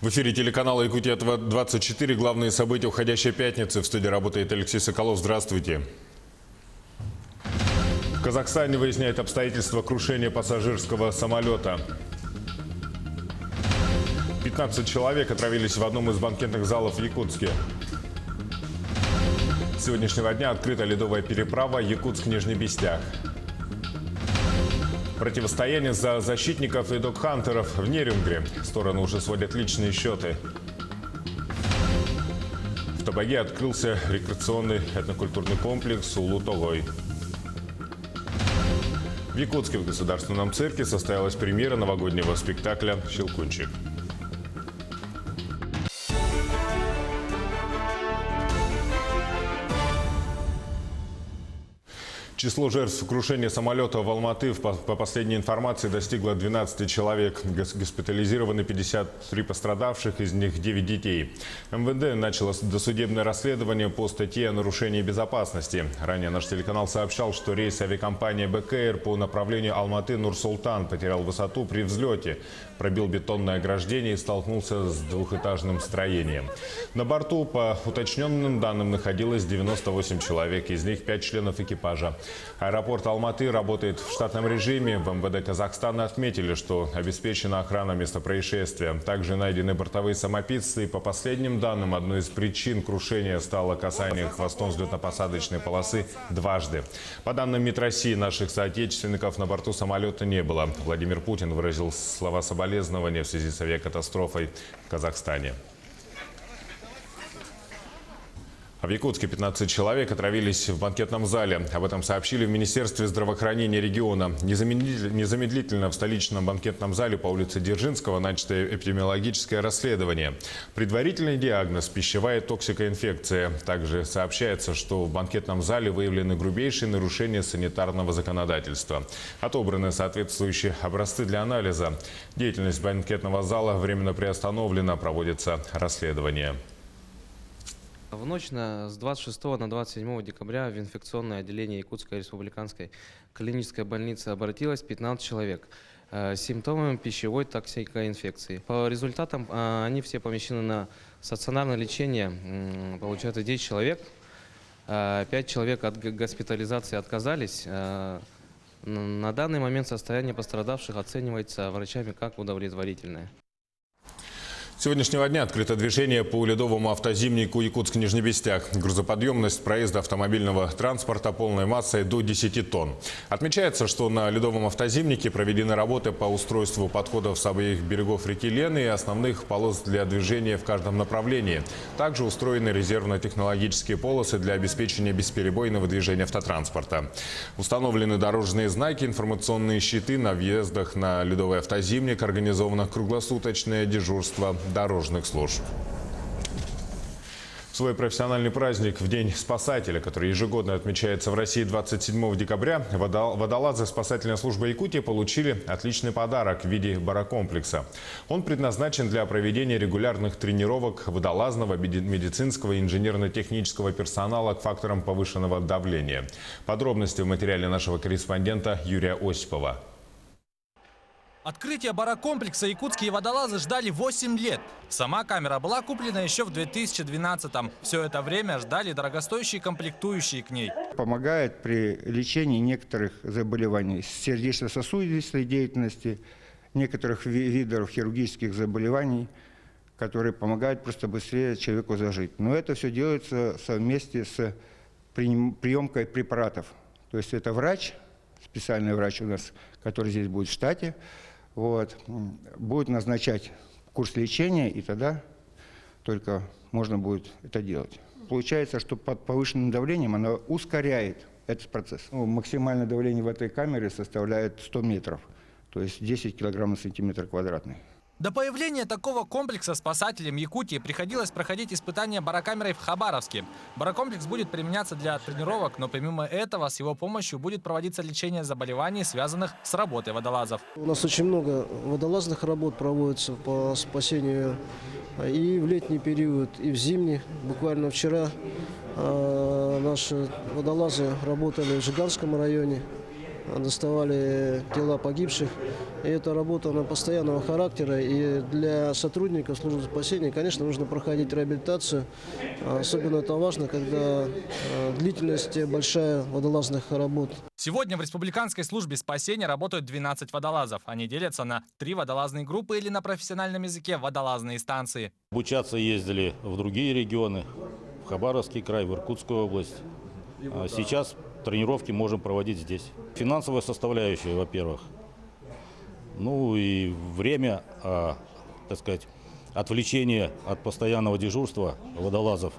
В эфире телеканала «Якутия-24». Главные события уходящей пятницы. В студии работает Алексей Соколов. Здравствуйте. В Казахстане выясняют обстоятельства крушения пассажирского самолета. 15 человек отравились в одном из банкетных залов в Якутске. С сегодняшнего дня открыта ледовая переправа Якутск-Нижний Бестях. Противостояние за защитников и догхантеров в Нерюнгре. Стороны уже сводят личные счеты. В Табаге открылся рекреационный этнокультурный комплекс Улу-Тогой. В Якутске в Государственном цирке состоялась премьера новогоднего спектакля «Щелкунчик». Число жертв крушения самолета в Алматы по последней информации достигло 12 человек. Госпитализированы 53 пострадавших, из них 9 детей. МВД начало досудебное расследование по статье о нарушении безопасности. Ранее наш телеканал сообщал, что рейс авиакомпании БКР по направлению Алматы-Нур-Султан потерял высоту при взлете, пробил бетонное ограждение и столкнулся с двухэтажным строением. На борту, по уточненным данным, находилось 98 человек, из них 5 членов экипажа. Аэропорт Алматы работает в штатном режиме. В МВД Казахстана отметили, что обеспечена охрана места происшествия. Также найдены бортовые самописцы. И по последним данным, одной из причин крушения стало касание хвостом взлетно-посадочной полосы дважды. По данным МИД России, наших соотечественников на борту самолета не было. Владимир Путин выразил слова соболезнования в связи с авиакатастрофой в Казахстане. В Якутске 15 человек отравились в банкетном зале. Об этом сообщили в Министерстве здравоохранения региона. Незамедлительно в столичном банкетном зале по улице Дзержинского начато эпидемиологическое расследование. Предварительный диагноз – пищевая токсикоинфекция. Также сообщается, что в банкетном зале выявлены грубейшие нарушения санитарного законодательства. Отобраны соответствующие образцы для анализа. Деятельность банкетного зала временно приостановлена, проводится расследование. В ночь с 26 на 27 декабря в инфекционное отделение Якутской республиканской клинической больницы обратилось 15 человек с симптомами пищевой токсикоинфекции. По результатам они все помещены на стационарное лечение. Получается 10 человек. 5 человек от госпитализации отказались. На данный момент состояние пострадавших оценивается врачами как удовлетворительное. С сегодняшнего дня открыто движение по ледовому автозимнику Якутск-Нижний Бестях. Грузоподъемность проезда автомобильного транспорта полной массой до 10 тонн. Отмечается, что на ледовом автозимнике проведены работы по устройству подходов с обеих берегов реки Лены и основных полос для движения в каждом направлении. Также устроены резервно-технологические полосы для обеспечения бесперебойного движения автотранспорта. Установлены дорожные знаки, информационные щиты на въездах на ледовый автозимник, организовано круглосуточное дежурство дорожных служб. Свой профессиональный праздник в День спасателя, который ежегодно отмечается в России 27 декабря, водолазы спасательной службы Якутии получили отличный подарок в виде барокомплекса. Он предназначен для проведения регулярных тренировок водолазного, медицинского и инженерно-технического персонала к факторам повышенного давления. Подробности в материале нашего корреспондента Юрия Осипова. Открытие барокомплекса якутские водолазы ждали 8 лет. Сама камера была куплена еще в 2012-м. Все это время ждали дорогостоящие комплектующие к ней. Помогает при лечении некоторых заболеваний сердечно-сосудистой деятельности, некоторых видов хирургических заболеваний, которые помогают просто быстрее человеку зажить. Но это все делается вместе с приемкой препаратов. То есть это врач, специальный врач у нас, который здесь будет в штате, будет назначать курс лечения, и тогда только можно будет это делать. Получается, что под повышенным давлением оно ускоряет этот процесс. Максимальное давление в этой камере составляет 100 метров, то есть 10 килограмм на сантиметр квадратный. До появления такого комплекса спасателям Якутии приходилось проходить испытания барокамерой в Хабаровске. Барокомплекс будет применяться для тренировок, но помимо этого с его помощью будет проводиться лечение заболеваний, связанных с работой водолазов. У нас очень много водолазных работ проводится по спасению и в летний период, и в зимний. Буквально вчера наши водолазы работали в Жиганском районе. доставали тела погибших. И эта работа она постоянного характера. И для сотрудников службы спасения, конечно, нужно проходить реабилитацию. Особенно это важно, когда длительность большая водолазных работ. Сегодня в Республиканской службе спасения работают 12 водолазов. Они делятся на 3 водолазные группы или на профессиональном языке водолазные станции. Обучаться ездили в другие регионы, в Хабаровский край, в Иркутскую область. А сейчас тренировки можем проводить здесь. Финансовая составляющая, во-первых. Ну и время, так сказать, отвлечения от постоянного дежурства водолазов.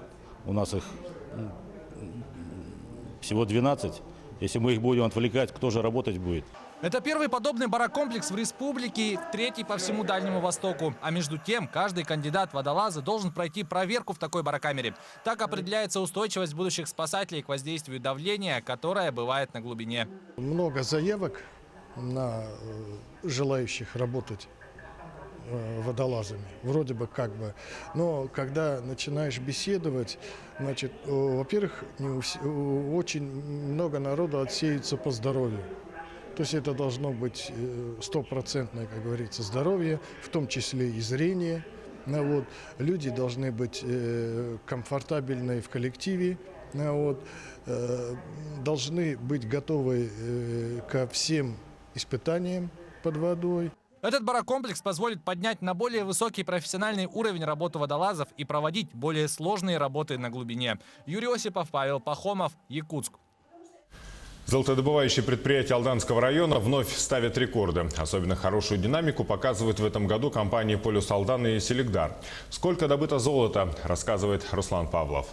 У нас их всего 12. Если мы их будем отвлекать, кто же работать будет? Это первый подобный барокомплекс в республике, третий по всему Дальнему Востоку. А между тем, каждый кандидат в водолазы должен пройти проверку в такой барокамере. Так определяется устойчивость будущих спасателей к воздействию давления, которое бывает на глубине. Много заявок на желающих работать водолазами, вроде бы как бы. Но когда начинаешь беседовать, значит, во-первых, очень много народу отсеется по здоровью. То есть это должно быть стопроцентное, как говорится, здоровье, в том числе и зрение. Вот. Люди должны быть комфортабельны в коллективе, вот. Должны быть готовы ко всем испытаниям под водой. Этот барокомплекс позволит поднять на более высокий профессиональный уровень работу водолазов и проводить более сложные работы на глубине. Юрий Осипов, Павел Пахомов, Якутск. Золотодобывающие предприятия Алданского района вновь ставят рекорды. Особенно хорошую динамику показывают в этом году компании «Полюс Алдан» и «Селигдар». Сколько добыто золота, рассказывает Руслан Павлов.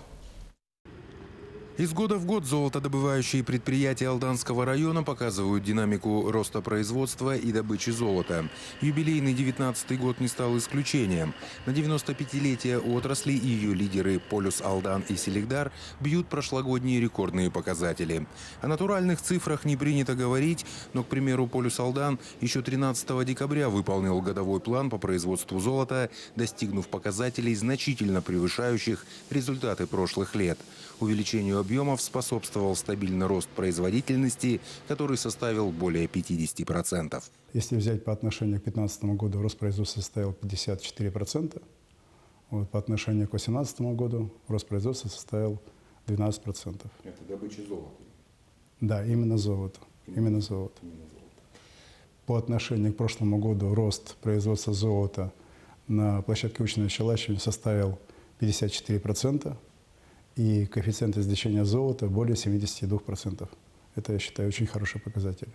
Из года в год золотодобывающие предприятия Алданского района показывают динамику роста производства и добычи золота. Юбилейный 19-й год не стал исключением. На 95-летие отрасли ее лидеры «Полюс Алдан» и «Селигдар» бьют прошлогодние рекордные показатели. О натуральных цифрах не принято говорить, но, к примеру, «Полюс Алдан» еще 13 декабря выполнил годовой план по производству золота, достигнув показателей, значительно превышающих результаты прошлых лет. Увеличению объемов способствовал стабильный рост производительности, который составил более 50%. Если взять по отношению к 2015 году, рост производства составил 54%. Вот, по отношению к 2018 году рост производства составил 12%. Это добыча золота? Да, именно золото. Именно золото. По отношению к прошлому году рост производства золота на площадке Учиной Щелачевни составил 54%. И коэффициент извлечения золота более 72%. Это, я считаю, очень хороший показатель.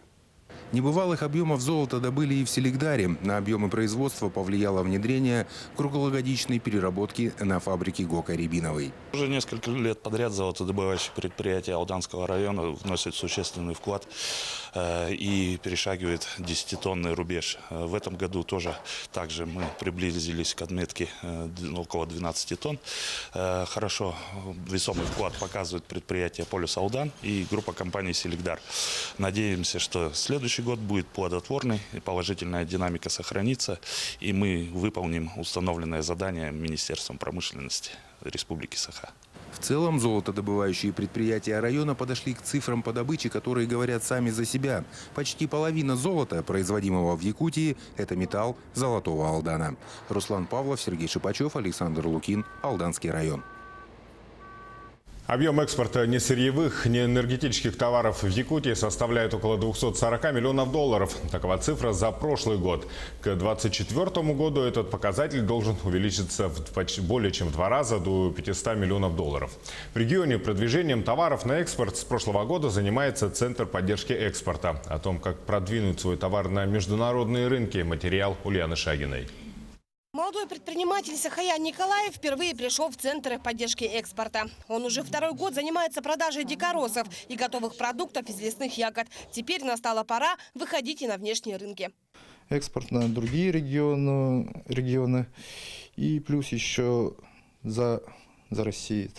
Небывалых объемов золота добыли и в Селигдаре. На объемы производства повлияло внедрение круглогодичной переработки на фабрике ГОКа Рябиновой. Уже несколько лет подряд золотодобывающие предприятия Алданского района вносят существенный вклад и перешагивает 10-тонный рубеж. В этом году тоже также мы приблизились к отметке около 12 тонн. Хорошо весомый вклад показывает предприятие «Полюс Алдан» и группа компаний «Селигдар». Надеемся, что следующий год будет плодотворный, и положительная динамика сохранится, и мы выполним установленное задание Министерством промышленности Республики Саха. В целом, золотодобывающие предприятия района подошли к цифрам по добыче, которые говорят сами за себя. Почти половина золота, производимого в Якутии, это металл Золотого Алдана. Руслан Павлов, Сергей Шипачев, Александр Лукин, Алданский район. Объем экспорта несырьевых, неэнергетических товаров в Якутии составляет около 240 миллионов долларов. Такова цифра за прошлый год. К 2024 году этот показатель должен увеличиться более чем в 2 раза, до 500 миллионов долларов. В регионе продвижением товаров на экспорт с прошлого года занимается Центр поддержки экспорта. О том, как продвинуть свой товар на международные рынки, материал Ульяны Шагиной. Молодой предприниматель Сахаян Николаев впервые пришел в Центр поддержки экспорта. Он уже 2-й год занимается продажей дикоросов и готовых продуктов из лесных ягод. Теперь настала пора выходить и на внешние рынки. Экспорт на другие регионы и плюс еще за Россию,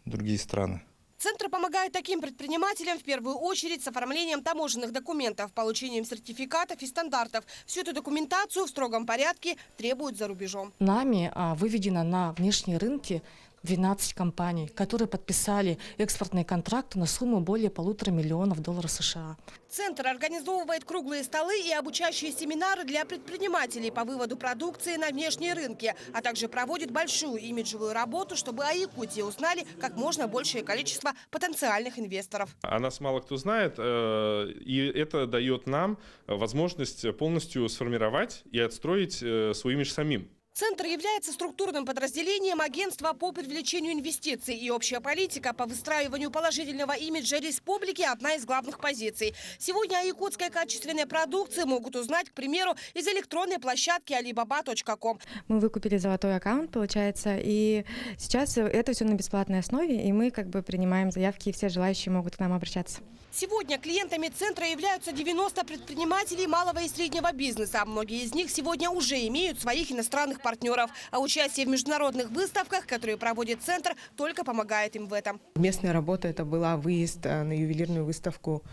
другие страны. Центр помогает таким предпринимателям в первую очередь с оформлением таможенных документов, получением сертификатов и стандартов. Всю эту документацию в строгом порядке требуют за рубежом. Нами выведено на внешние рынки 12 компаний, которые подписали экспортные контракты на сумму более $1,5 миллиона США. Центр организовывает круглые столы и обучающие семинары для предпринимателей по выводу продукции на внешние рынки, а также проводит большую имиджевую работу, чтобы о Якутии узнали как можно большее количество потенциальных инвесторов. О нас мало кто знает, и это дает нам возможность полностью сформировать и отстроить свой имидж самим. Центр является структурным подразделением агентства по привлечению инвестиций, и общая политика по выстраиванию положительного имиджа республики – одна из главных позиций. Сегодня о якутской качественной продукции могут узнать, к примеру, из электронной площадки alibaba.com. Мы выкупили золотой аккаунт, получается, и сейчас это все на бесплатной основе, и мы принимаем заявки, и все желающие могут к нам обращаться. Сегодня клиентами центра являются 90 предпринимателей малого и среднего бизнеса. Многие из них сегодня уже имеют своих иностранных партнеров. А участие в международных выставках, которые проводит центр, только помогает им в этом. Местная работа – это была выезд на ювелирную выставку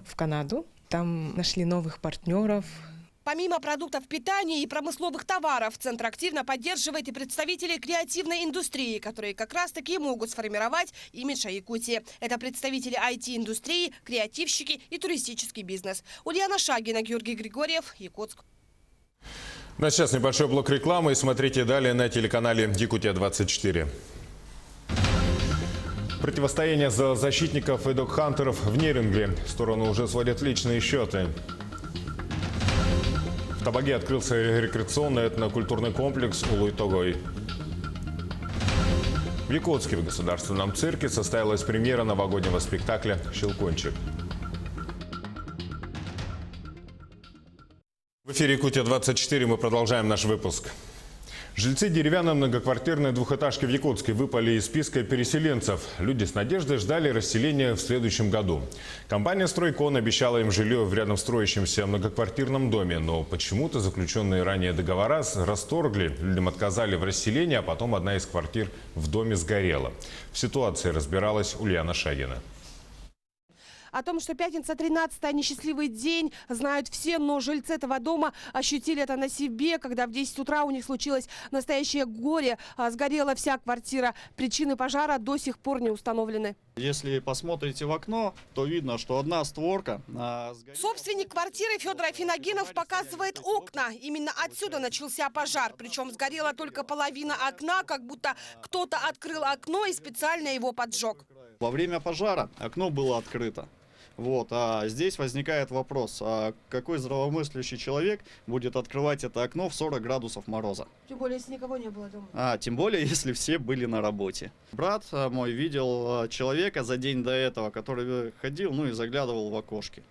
в Канаду. Там нашли новых партнеров. Помимо продуктов питания и промысловых товаров, центр активно поддерживает и представителей креативной индустрии, которые как раз-таки могут сформировать имидж Якутии. Это представители IT-индустрии, креативщики и туристический бизнес. Ульяна Шагина, Георгий Григорьев, Якутск. На сейчас небольшой блок рекламы. И смотрите далее на телеканале Якутия-24. Противостояние за защитников и догхантеров в Нерингле. Стороны уже сводят личные счеты. В Табаге открылся рекреационный этнокультурный комплекс Улуй-Тогой. В Якутске в Государственном цирке состоялась премьера новогоднего спектакля «Щелкунчик». В эфире Якутия-24 мы продолжаем наш выпуск. Жильцы деревянной многоквартирной двухэтажки в Якутске выпали из списка переселенцев. Люди с надеждой ждали расселения в следующем году. Компания «Стройкон» обещала им жилье в рядом строящемся многоквартирном доме, но почему-то заключенные ранее договора расторгли, людям отказали в расселении, а потом одна из квартир в доме сгорела. В ситуации разбиралась Ульяна Шагина. О том, что пятница 13-е несчастливый день, знают все, но жильцы этого дома ощутили это на себе, когда в 10 утра у них случилось настоящее горе. Сгорела вся квартира. Причины пожара до сих пор не установлены. Если посмотрите в окно, то видно, что одна створка сгорела. Собственник квартиры Федор Афиногенов показывает окна. Именно отсюда начался пожар. Причем сгорела только половина окна, как будто кто-то открыл окно и специально его поджег. Во время пожара окно было открыто. А здесь возникает вопрос, а какой здравомыслящий человек будет открывать это окно в 40 градусов мороза? Тем более, если никого не было дома. Тем более, если все были на работе. Брат мой видел человека за день до этого, который ходил, и заглядывал в окошки.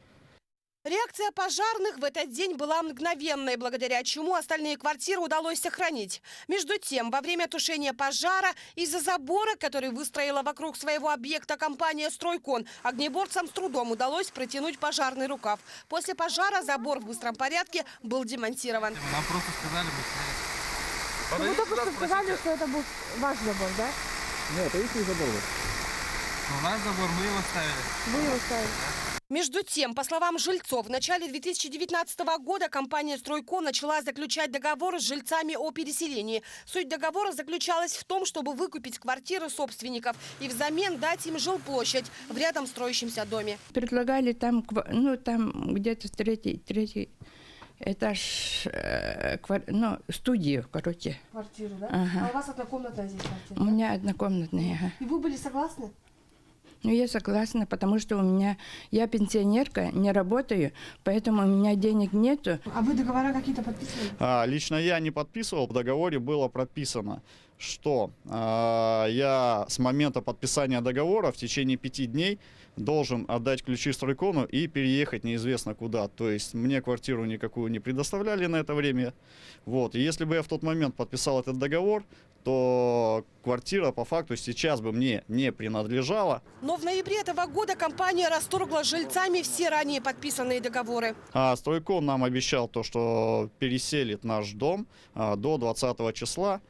Реакция пожарных в этот день была мгновенной, благодаря чему остальные квартиры удалось сохранить. Между тем, во время тушения пожара из-за забора, который выстроила вокруг своего объекта компания «Стройкон», огнеборцам с трудом удалось протянуть пожарный рукав. После пожара забор в быстром порядке был демонтирован. Нам просто сказали быстрее. Вы только что сказали, что это был ваш забор, да? Нет, это их забор. Наш забор, мы его ставили. Вы его ставили. Между тем, по словам жильцов, в начале 2019 года компания «Стройкон» начала заключать договоры с жильцами о переселении. Суть договора заключалась в том, чтобы выкупить квартиры собственников и взамен дать им жилплощадь в рядом строящемся доме. Предлагали там где-то третий этаж, студию, короче. Квартиру, да? Ага. А у вас однокомнатная здесь квартира? У меня однокомнатная, ага. И вы были согласны? Я согласна, потому что я пенсионерка, не работаю, поэтому у меня денег нету. А вы договора какие-то подписывали? Лично я не подписывал, в договоре было прописано, что я с момента подписания договора в течение 5 дней должен отдать ключи Стройкону и переехать неизвестно куда. То есть мне квартиру никакую не предоставляли на это время. И если бы я в тот момент подписал этот договор, то квартира по факту сейчас бы мне не принадлежала. Но в ноябре этого года компания расторгла с жильцами все ранее подписанные договоры. Стройкон нам обещал то, что переселит наш дом до 20 числа.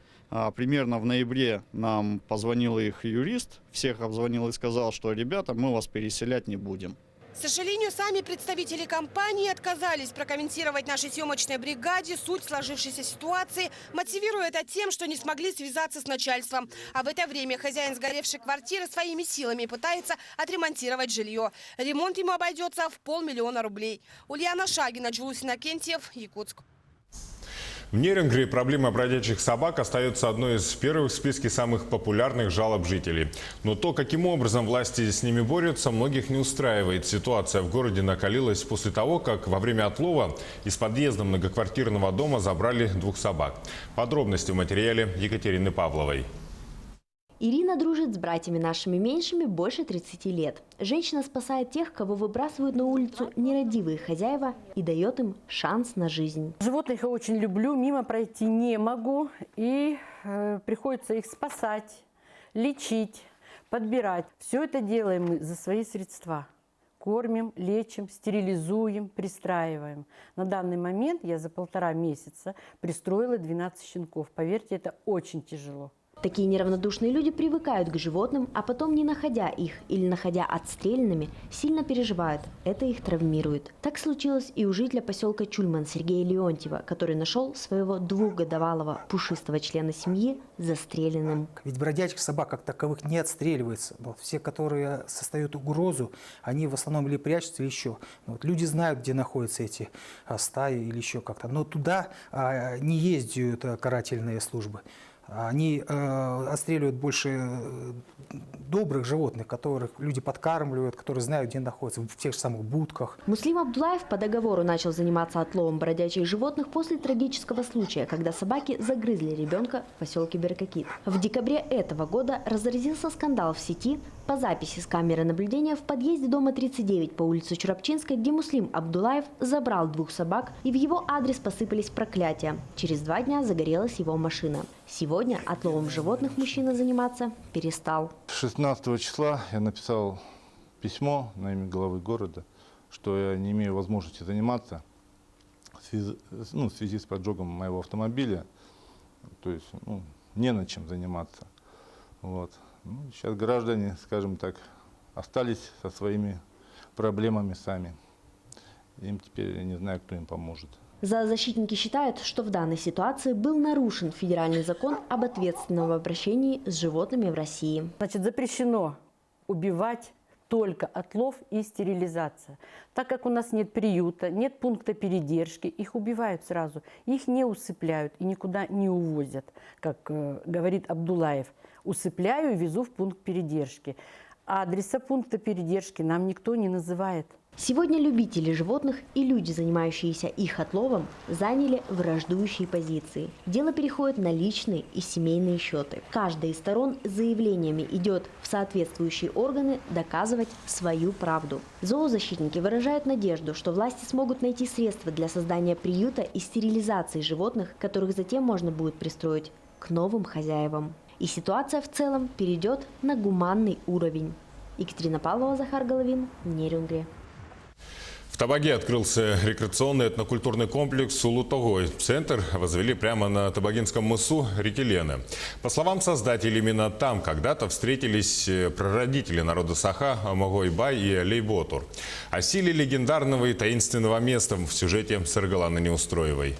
Примерно в ноябре нам позвонил их юрист, всех обзвонил и сказал, что ребята, мы вас переселять не будем. К сожалению, сами представители компании отказались прокомментировать нашей съемочной бригаде суть сложившейся ситуации, мотивируя это тем, что не смогли связаться с начальством. А в это время хозяин сгоревшей квартиры своими силами пытается отремонтировать жилье. Ремонт ему обойдется в 500 000 рублей. Ульяна Шагина, Джулус Иннокентьев, Якутск. В Нерюнгри проблема бродячих собак остается одной из первых в списке самых популярных жалоб жителей. Но то, каким образом власти с ними борются, многих не устраивает. Ситуация в городе накалилась после того, как во время отлова из подъезда многоквартирного дома забрали 2 собак. Подробности в материале Екатерины Павловой. Ирина дружит с братьями нашими меньшими больше 30 лет. Женщина спасает тех, кого выбрасывают на улицу нерадивые хозяева, и дает им шанс на жизнь. Животных я очень люблю, мимо пройти не могу. И приходится их спасать, лечить, подбирать. Все это делаем мы за свои средства. Кормим, лечим, стерилизуем, пристраиваем. На данный момент я за 1,5 месяца пристроила 12 щенков. Поверьте, это очень тяжело. Такие неравнодушные люди привыкают к животным, а потом, не находя их или находя отстрелянными, сильно переживают. Это их травмирует. Так случилось и у жителя поселка Чульман Сергея Леонтьева, который нашел своего 2-годовалого пушистого члена семьи застреленным. Ведь бродячих собак как таковых не отстреливается. Вот все, которые создают угрозу, они в основном или прячутся, или еще. Вот люди знают, где находятся эти стаи или еще как-то. Но туда не ездят карательные службы. Они отстреливают больше добрых животных, которых люди подкармливают, которые знают, где находятся, в тех же самых будках. Муслим Абдулаев по договору начал заниматься отловом бродячих животных после трагического случая, когда собаки загрызли ребенка в поселке Беркакит. В декабре этого года разразился скандал в сети по записи с камеры наблюдения в подъезде дома 39 по улице Чурапчинской, где Муслим Абдулаев забрал 2 собак, и в его адрес посыпались проклятия. Через 2 дня загорелась его машина. Сегодня отловом животных мужчина заниматься перестал. 16 числа я написал письмо на имя главы города, что я не имею возможности заниматься в связи с поджогом моего автомобиля. То есть не на чем заниматься. Вот. Сейчас граждане, скажем так, остались со своими проблемами сами. Им теперь я не знаю, кто им поможет. Зоозащитники считают, что в данной ситуации был нарушен федеральный закон об ответственном обращении с животными в России. Значит, запрещено убивать только отлов и стерилизация. Так как у нас нет приюта, нет пункта передержки, их убивают сразу. Их не усыпляют и никуда не увозят, как говорит Абдулаев. Усыпляю и везу в пункт передержки. Адреса пункта передержки нам никто не называет. Сегодня любители животных и люди, занимающиеся их отловом, заняли враждующие позиции. Дело переходит на личные и семейные счеты. Каждая из сторон с заявлениями идет в соответствующие органы доказывать свою правду. Зоозащитники выражают надежду, что власти смогут найти средства для создания приюта и стерилизации животных, которых затем можно будет пристроить к новым хозяевам. И ситуация в целом перейдет на гуманный уровень. Екатерина Павлова, Захар Головин, Нерюнгри. В Табаге открылся рекреационный этнокультурный комплекс Улутогой. Центр возвели прямо на Табагинском мысу реки Лены. По словам создателей, именно там когда-то встретились прародители народа Саха Могой-Бай и Алей-Ботур. О силе легендарного и таинственного места в сюжете Саргаланы Неустроевой.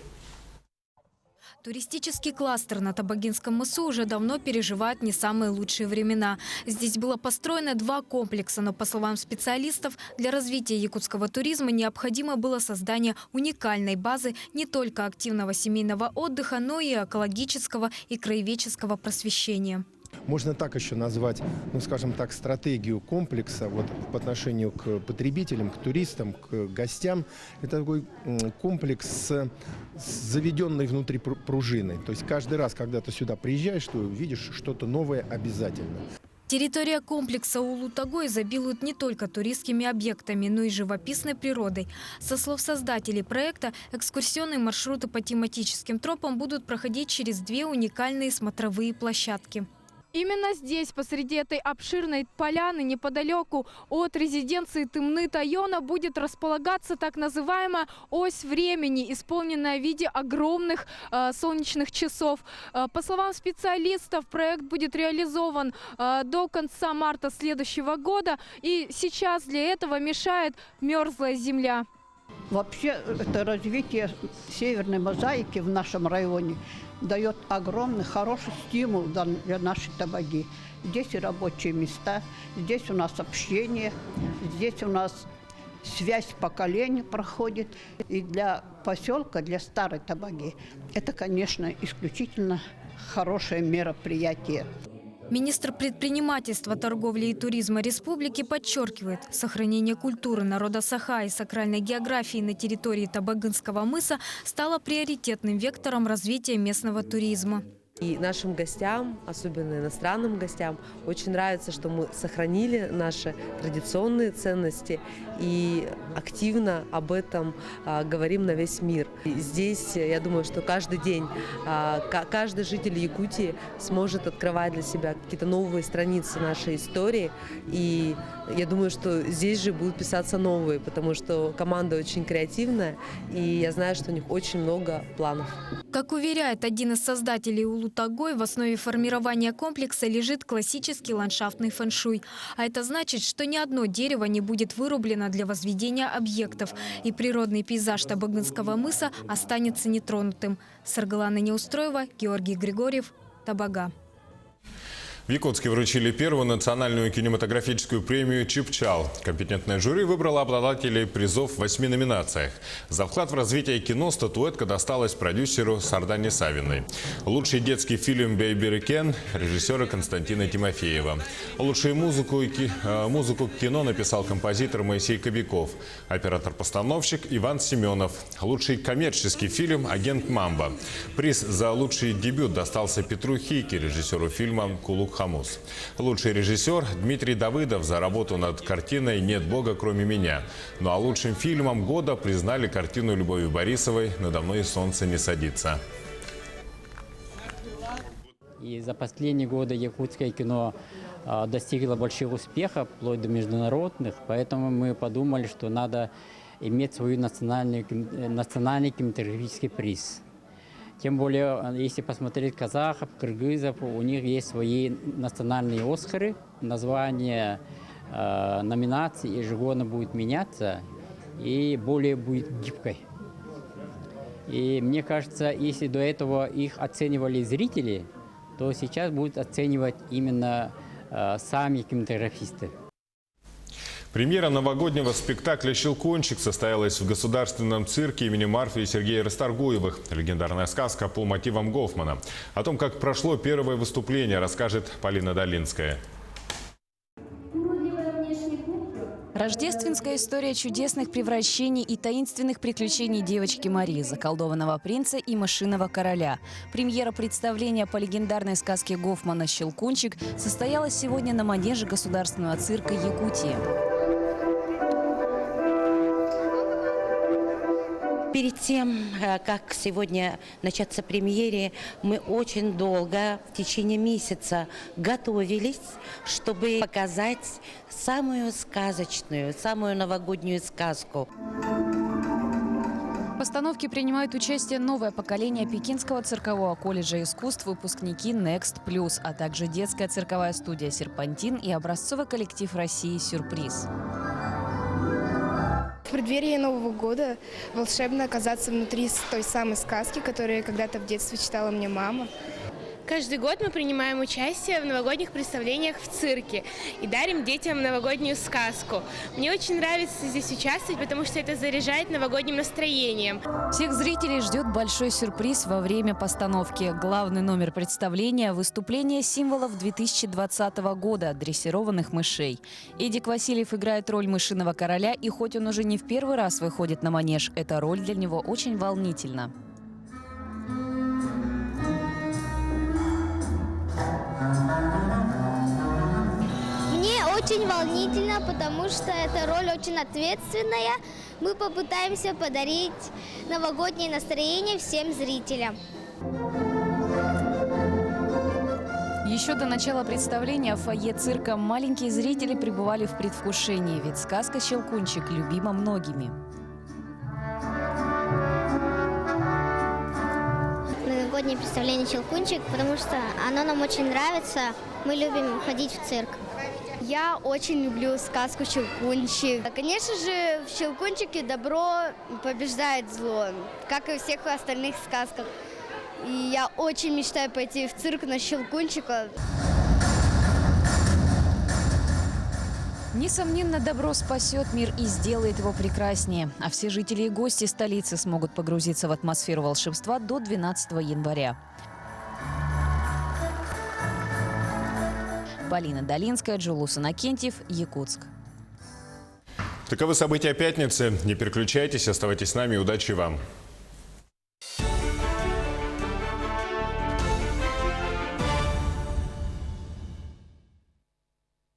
Туристический кластер на Табагинском мысу уже давно переживает не самые лучшие времена. Здесь было построено 2 комплекса, но, по словам специалистов, для развития якутского туризма необходимо было создание уникальной базы не только активного семейного отдыха, но и экологического и краеведческого просвещения. Можно так еще назвать, скажем так, стратегию комплекса по отношению к потребителям, к туристам, к гостям. Это такой комплекс с заведенной внутри пружиной. То есть каждый раз, когда ты сюда приезжаешь, ты видишь что-то новое обязательно. Территория комплекса Улутогой изобилует не только туристскими объектами, но и живописной природой. Со слов создателей проекта, экскурсионные маршруты по тематическим тропам будут проходить через 2 уникальные смотровые площадки. Именно здесь, посреди этой обширной поляны, неподалеку от резиденции Тымны-Тайона, будет располагаться так называемая ось времени, исполненная в виде огромных солнечных часов. По словам специалистов, проект будет реализован до конца марта следующего года, и сейчас для этого мешает мерзлая земля. Вообще, это развитие северной мозаики в нашем районе дает огромный, хороший стимул для нашей Табаги. Здесь и рабочие места, здесь у нас общение, здесь у нас связь поколений проходит. И для поселка, для старой Табаги, это, конечно, исключительно хорошее мероприятие. Министр предпринимательства, торговли и туризма республики подчеркивает, сохранение культуры народа Саха и сакральной географии на территории Табагынского мыса стало приоритетным вектором развития местного туризма. И нашим гостям, особенно иностранным гостям, очень нравится, что мы сохранили наши традиционные ценности и активно об этом говорим на весь мир. И здесь, я думаю, что каждый день каждый житель Якутии сможет открывать для себя какие-то новые страницы нашей истории. И я думаю, что здесь же будут писаться новые, потому что команда очень креативная, и я знаю, что у них очень много планов. Как уверяет один из создателей Улу-Тагой, в основе формирования комплекса лежит классический ландшафтный фэншуй. А это значит, что ни одно дерево не будет вырублено для возведения объектов, и природный пейзаж Табагынского мыса останется нетронутым. Саргалана Неустроева, Георгий Григорьев, Табага. В Якутске вручили первую национальную кинематографическую премию «Чипчал». Компетентное жюри выбрало обладателей призов в 8 номинациях. За вклад в развитие кино статуэтка досталась продюсеру Сардане Савиной. Лучший детский фильм «Бейби Кен» режиссера Константина Тимофеева. Лучшую музыку к кино написал композитор Моисей Кобяков. Оператор-постановщик Иван Семенов. Лучший коммерческий фильм «Агент Мамба». Приз за лучший дебют достался Петру Хейке, режиссеру фильма «Кулук Хамус». Лучший режиссер Дмитрий Давыдов за работу над картиной «Нет Бога, кроме меня». Ну а лучшим фильмом года признали картину Любови Борисовой «Надо мной солнце не садится». И за последние годы якутское кино достигло больших успехов, вплоть до международных. Поэтому мы подумали, что надо иметь свой национальный кинематографический приз. Тем более, если посмотреть казахов, кыргызов, у них есть свои национальные Оскары. Название номинаций ежегодно будет меняться и более будет гибкой. И мне кажется, если до этого их оценивали зрители, то сейчас будут оценивать именно сами кинематографисты. Премьера новогоднего спектакля «Щелкунчик» состоялась в Государственном цирке имени Марфы и Сергея Расторгуевых. Легендарная сказка по мотивам Гофмана. О том, как прошло первое выступление, расскажет Полина Долинская. Рождественская история чудесных превращений и таинственных приключений девочки Мари, заколдованного принца и мышиного короля. Премьера представления по легендарной сказке Гофмана «Щелкунчик» состоялась сегодня на манеже Государственного цирка Якутии. Перед тем, как сегодня начаться премьере, мы очень долго, в течение месяца, готовились, чтобы показать самую сказочную, самую новогоднюю сказку. В постановке принимают участие новое поколение Пекинского циркового колледжа искусств, выпускники Next+, а также детская цирковая студия «Серпантин» и образцовый коллектив России «Сюрприз». В преддверии Нового года волшебно оказаться внутри той самой сказки, которую когда-то в детстве читала мне мама. Каждый год мы принимаем участие в новогодних представлениях в цирке и дарим детям новогоднюю сказку. Мне очень нравится здесь участвовать, потому что это заряжает новогодним настроением. Всех зрителей ждет большой сюрприз во время постановки. Главный номер представления – выступление символов 2020 года – дрессированных мышей. Эдик Васильев играет роль мышиного короля, и хоть он уже не в первый раз выходит на манеж, эта роль для него очень волнительна. Мне очень волнительно, потому что эта роль очень ответственная. Мы попытаемся подарить новогоднее настроение всем зрителям. Еще до начала представления в фойе цирка маленькие зрители пребывали в предвкушении, ведь сказка «Щелкунчик» любима многими. Новогоднее представление «Щелкунчик», потому что оно нам очень нравится. Мы любим ходить в цирк. Я очень люблю сказку «Щелкунчик». Конечно же, в «Щелкунчике» добро побеждает зло, как и в всех остальных сказках. И я очень мечтаю пойти в цирк на «Щелкунчика». Несомненно, добро спасет мир и сделает его прекраснее. А все жители и гости столицы смогут погрузиться в атмосферу волшебства до 12 января. Полина Долинская, Джулус Иннокентьев, Якутск. Таковы события пятницы. Не переключайтесь, оставайтесь с нами. Удачи вам.